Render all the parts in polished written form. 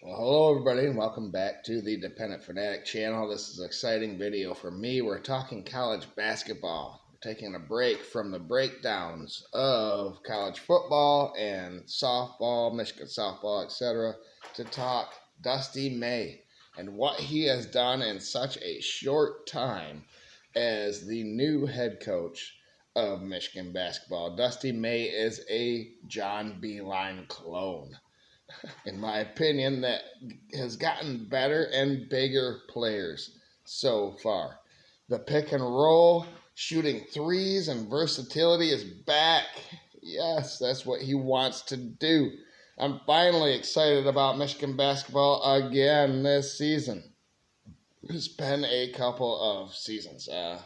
Well, hello everybody and welcome back to the Dependent Fanatic channel. This is an exciting video for me. We're talking college basketball. We're taking a break from the breakdowns of college football and softball, Michigan softball, etc. to talk Dusty May and what he has done in such a short time as the new head coach of Michigan basketball. Dusty May is a John Beeline clone, in my opinion, that has gotten better and bigger players so far. The pick and roll, shooting threes, and versatility is back. Yes, that's what he wants to do. I'm finally excited about Michigan basketball again this season. It's been a couple of seasons, at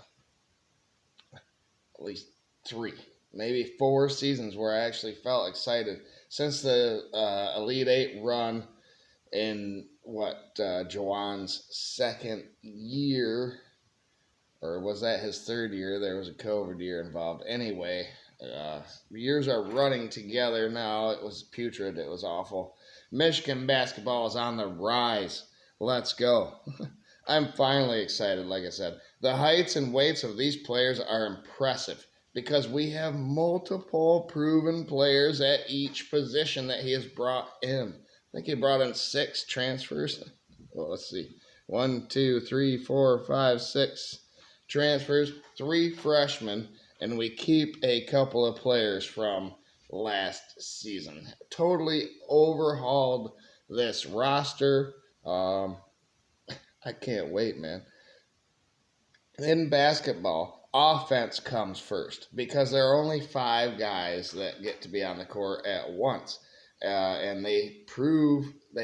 least 3, maybe 4 seasons where I actually felt excited since the Elite Eight run in Jawan's second year, or was that his third year? There was a COVID year involved. Anyway, years are running together now. It was putrid. It was awful. Michigan basketball is on the rise. Let's go. I'm finally excited, like I said. The heights and weights of these players are impressive because we have multiple proven players at each position that he has brought in. I think he brought in 6 transfers. Well, let's see. 1, 2, 3, 4, 5, 6 transfers, 3 freshmen, and we keep a couple of players from last season. Totally overhauled this roster. I can't wait, man. In basketball, offense comes first because there are only 5 guys that get to be on the court at once. And they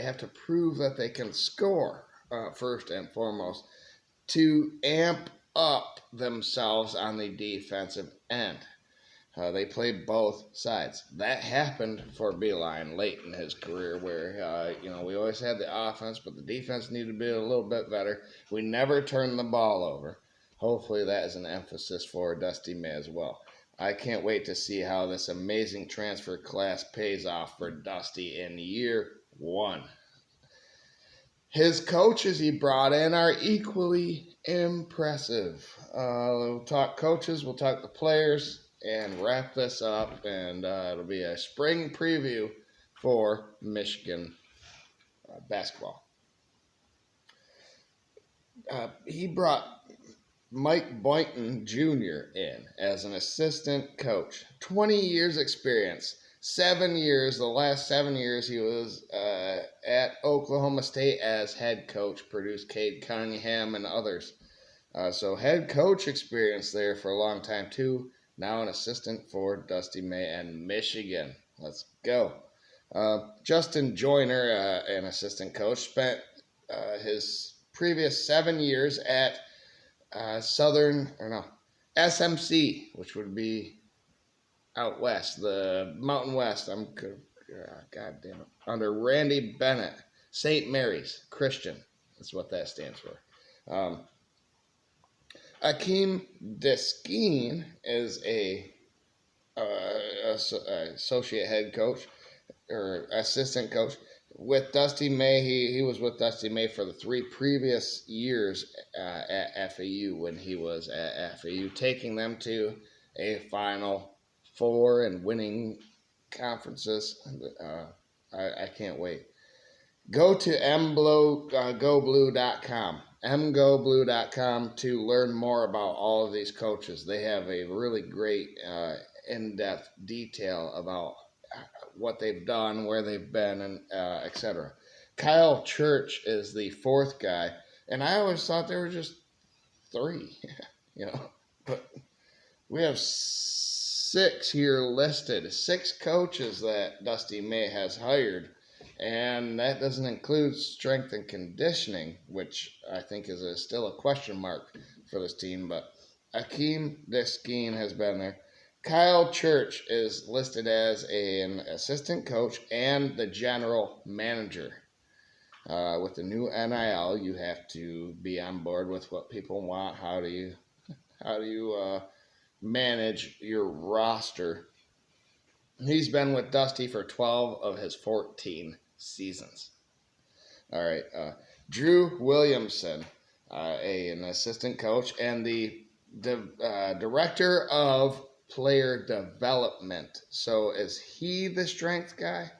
have to prove that they can score first and foremost to amp up themselves on the defensive end. They play both sides. That happened for Beeline late in his career where, we always had the offense, but the defense needed to be a little bit better. We never turned the ball over. Hopefully that is an emphasis for Dusty May as well. I can't wait to see how this amazing transfer class pays off for Dusty in year 1. His coaches he brought in are equally impressive. We'll talk coaches, we'll talk the players, and wrap this up, and it'll be a spring preview for Michigan basketball. He brought Mike Boynton Jr. in as an assistant coach. 20 years experience. 7 years, the last 7 years he was at Oklahoma State as head coach, produced Cade Cunningham and others. So head coach experience there for a long time too. Now an assistant for Dusty May and Michigan. Let's go. Justin Joyner, an assistant coach, spent his previous 7 years at SMC, which would be out west, the Mountain West. God damn it. Under Randy Bennett, St. Mary's Christian. That's what that stands for. Akeem Deskeen is a associate head coach or assistant coach with Dusty May. He was with Dusty May for the 3 previous years at FAU when he was at FAU, taking them to a Final Four and winning conferences. I can't wait. Go to mgoblue.com. mgoblue.com to learn more about all of these coaches. They have a really great in-depth detail about what they've done, where they've been, and etc. Kyle Church is the 4th guy, and I always thought there were just 3, but we have 6 here listed, 6 coaches that Dusty May has hired. And that doesn't include strength and conditioning, which I think is still a question mark for this team. But Akeem Deskeen has been there. Kyle Church is listed as an assistant coach and the general manager. With the new NIL, you have to be on board with what people want. How do you manage your roster? He's been with Dusty for 12 of his 14 seasons. All right. Drew Williamson, an assistant coach, and the director of player development. So is he the strength guy?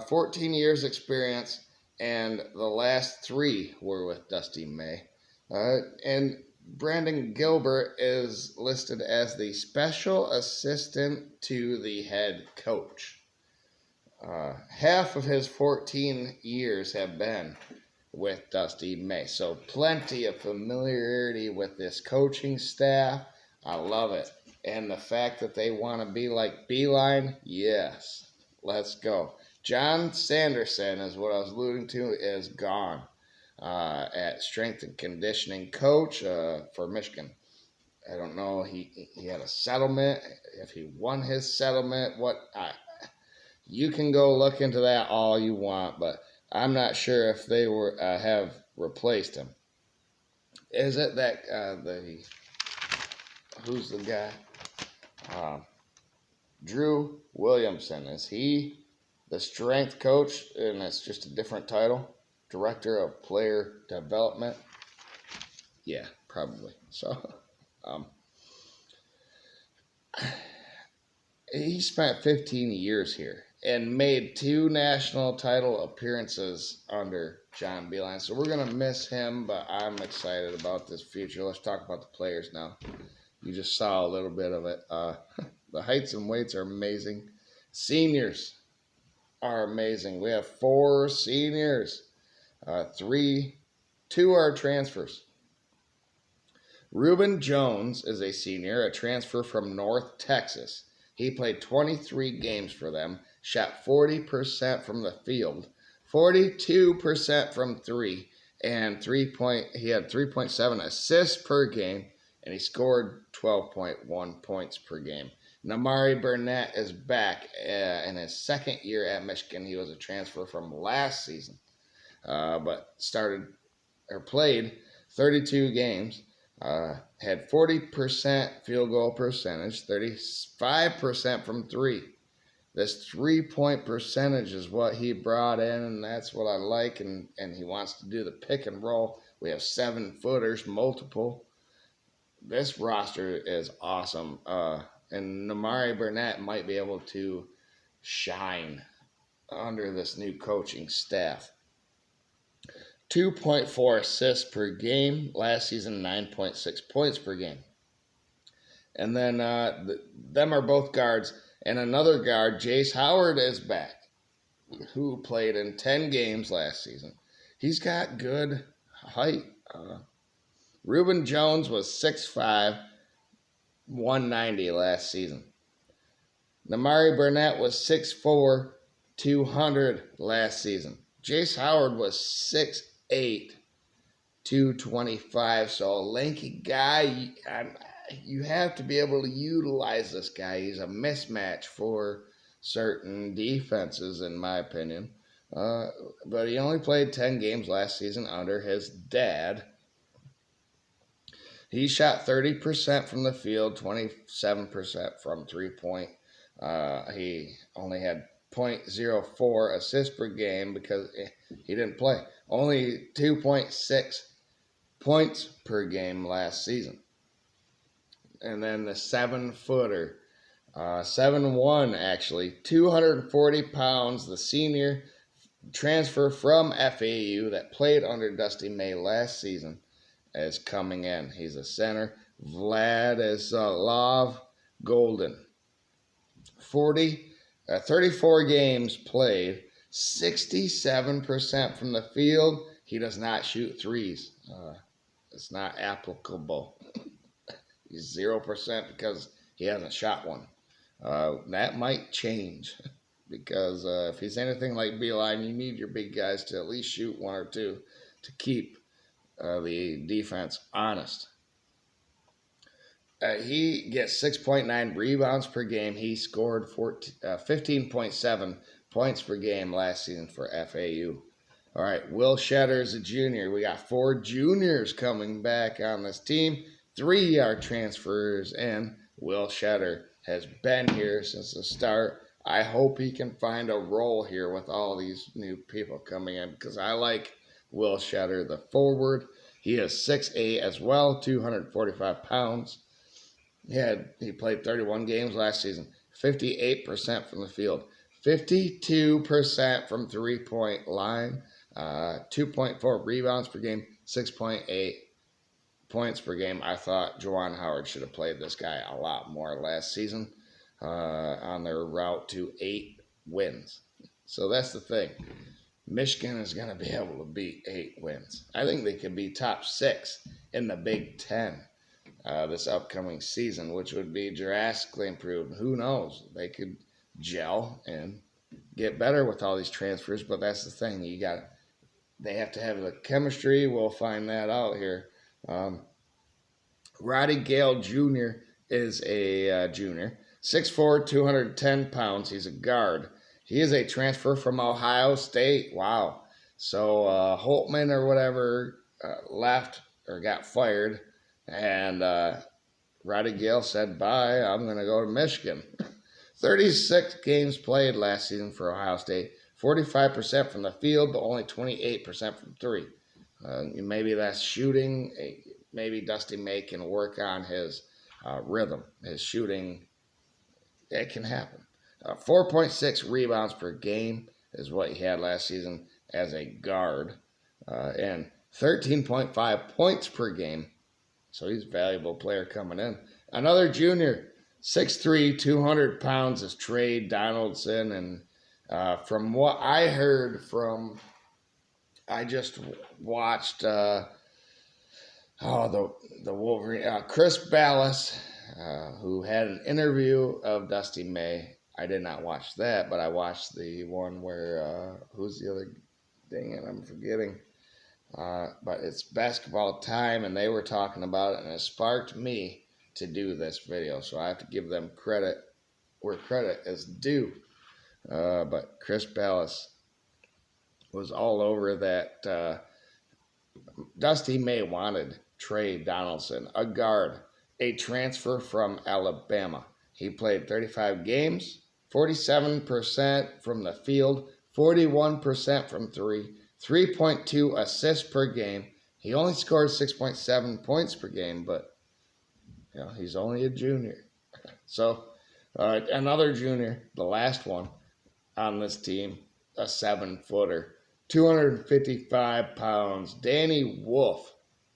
14 years experience, and the last three were with Dusty May. And Brandon Gilbert is listed as the special assistant to the head coach. Half of his 14 years have been with Dusty May. So plenty of familiarity with this coaching staff. I love it. And the fact that they want to be like Beeline, yes, let's go. John Sanderson is what I was alluding to, is gone at strength and conditioning coach for Michigan. I don't know. He had a settlement. If he won his settlement, you can go look into that all you want, but I'm not sure if they have replaced him. Is it that who's the guy? Drew Williamson. Is he the strength coach, and it's just a different title? Director of Player Development? Yeah, probably. So, he spent 15 years here and made 2 national title appearances under John Beeline. So we're going to miss him, but I'm excited about this future. Let's talk about the players now. You just saw a little bit of it. The heights and weights are amazing. Seniors are amazing. We have 4 seniors. 2 are transfers. Reuben Jones is a senior, a transfer from North Texas. He played 23 games for them, shot 40% from the field, 42% from 3, and he had 3.7 assists per game, and he scored 12.1 points per game. Namari Burnett is back in his second year at Michigan. He was a transfer from last season, but played 32 games. Had 40% field goal percentage, 35% from 3. This 3-point percentage is what he brought in, and that's what I like, and he wants to do the pick and roll. We have 7-footers, multiple. This roster is awesome, and Namari Burnett might be able to shine under this new coaching staff. 2.4 assists per game. Last season, 9.6 points per game. And then them are both guards. And another guard, Jace Howard, is back, who played in 10 games last season. He's got good height. Reuben Jones was 6'5", 190 last season. Namari Burnett was 6'4", 200 last season. Jace Howard was 6'8", 225. So a lanky guy. You have to be able to utilize this guy. He's a mismatch for certain defenses, in my opinion. But he only played 10 games last season under his dad. He shot 30% from the field, 27% from 3-point. He only had 0.04 assists per game because he didn't play. Only 2.6 points per game last season. And then the 7-footer, 7'1", actually, 240 pounds, the senior transfer from FAU that played under Dusty May last season is coming in. He's a center. Vladislav Golden. 34 games played, 67% from the field. He does not shoot threes. It's not applicable. He's 0% because he hasn't shot one. That might change because if he's anything like Beeline, you need your big guys to at least shoot 1 or 2 to keep the defense honest. He gets 6.9 rebounds per game. He scored 15.7 points per game last season for FAU. All right, Will Shetter is a junior. We got 4 juniors coming back on this team. 3 are transfers in. Will Shetter has been here since the start. I hope he can find a role here with all these new people coming in because I like Will Shetter, the forward. He is 6'8" as well, 245 pounds. He played 31 games last season, 58% from the field, 52% from 3-point line, 2.4 rebounds per game, 6.8 points per game. I thought Juwan Howard should have played this guy a lot more last season on their route to 8 wins. So that's the thing. Michigan is going to be able to beat 8 wins. I think they could be top 6 in the Big Ten this upcoming season, which would be drastically improved. Who knows? They could gel and get better with all these transfers, but that's the thing. They have to have the chemistry. We'll find that out here. Roddy Gale Jr. is a junior, 6'4", 210 pounds. He's a guard. He is a transfer from Ohio State. Wow. So Holtman or whatever left or got fired, and Roddy Gale said, bye, I'm going to go to Michigan. 36 games played last season for Ohio State, 45% from the field, but only 28% from three. Maybe that's shooting. Maybe Dusty May can work on his rhythm, his shooting. It can happen. 4.6 rebounds per game is what he had last season as a guard, and 13.5 points per game. So he's a valuable player coming in. Another junior, 6'3", 200 pounds, is Trey Donaldson. And from what I heard I just watched the Wolverine, Chris Ballas, who had an interview of Dusty May. I did not watch that, but I watched the one where, who's the other, dang it, I'm forgetting. But it's basketball time, and they were talking about it, and it sparked me to do this video. So I have to give them credit where credit is due. But Chris Ballas was all over that. Dusty May wanted Trey Donaldson, a guard, a transfer from Alabama. He played 35 games, 47% from the field, 41% from three, 3.2 assists per game. He only scored 6.7 points per game, but he's only a junior. So another junior, the last one on this team, a 7-footer, 255 pounds. Danny Wolf,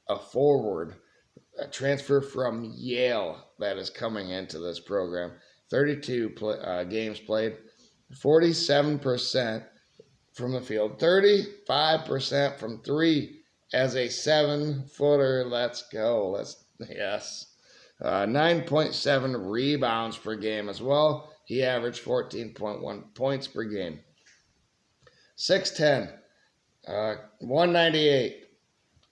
a forward, a transfer from Yale that is coming into this program. 32 games played, 47% from the field, 35% from three as a 7-footer. Let's go. Yes. 9.7 rebounds per game as well. He averaged 14.1 points per game. 6'10", 198,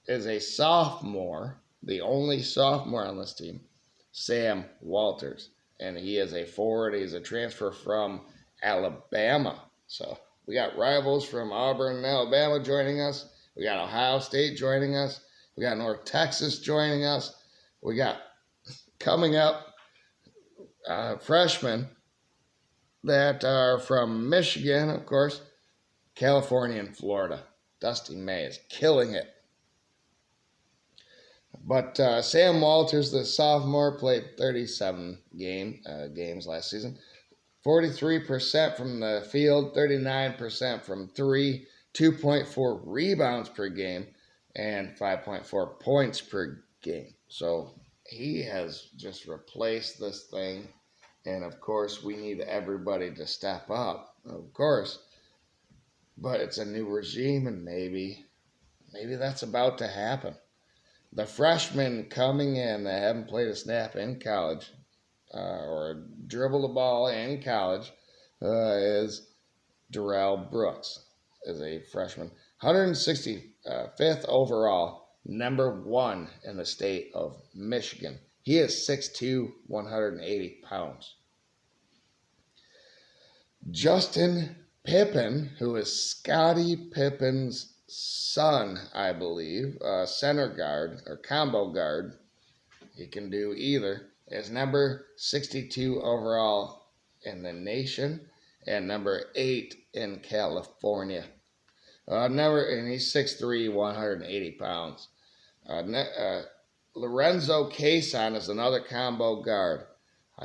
is a sophomore, the only sophomore on this team, Sam Walters. And he is a forward. He's a transfer from Alabama. So we got rivals from Auburn and Alabama joining us. We got Ohio State joining us. We got North Texas joining us. We got coming up freshmen that are from Michigan, of course, California, and Florida. Dusty May is killing it. But Sam Walters, the sophomore, played 37 games last season. 43% from the field, 39% from three, 2.4 rebounds per game, and 5.4 points per game. So he has just replaced this thing. And, of course, we need everybody to step up, of course. But it's a new regime, and maybe that's about to happen. The freshmen coming in that haven't played a snap in college or dribbled the ball in college is Darrell Brooks, is a freshman. 165th overall, number 1 in the state of Michigan. He is 6'2", 180 pounds. Justin Pippen, who is Scottie Pippen's son, I believe, center guard or combo guard, he can do either, is number 62 overall in the nation. and number 8 in California. And he's 6'3", 180 pounds. Lorenzo Cason is another combo guard.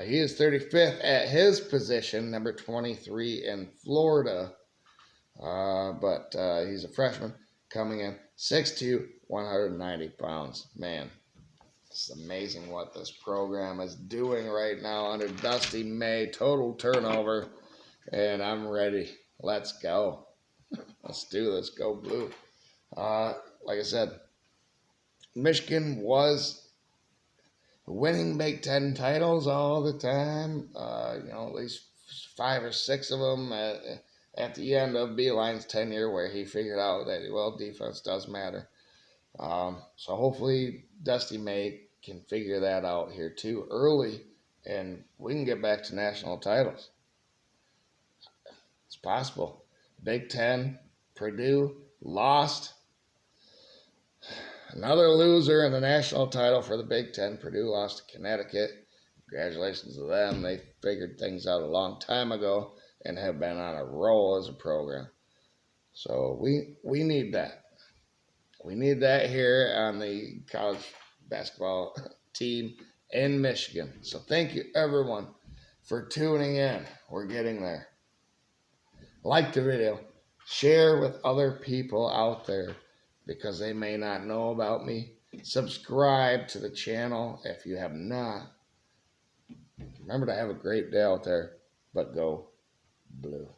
He is 35th at his position, number 23 in Florida. But he's a freshman coming in 6'2", 190 pounds. Man, it's amazing what this program is doing right now under Dusty May. Total turnover, and I'm ready. Let's go. Let's do this. Go Blue. Like I said, Michigan was winning Big Ten titles all the time. At least 5 or 6 of them at the end of Beilein's tenure, where he figured out that, well, defense does matter. So hopefully Dusty May can figure that out here too early, and we can get back to national titles. It's possible. Big Ten, Purdue lost. Another loser in the national title for the Big Ten. Purdue lost to Connecticut. Congratulations to them. They figured things out a long time ago and have been on a roll as a program. So we need that. We need that here on the college basketball team in Michigan. So thank you, everyone, for tuning in. We're getting there. Like the video. Share with other people out there because they may not know about me. Subscribe to the channel if you have not. Remember to have a great day out there, but go Blue.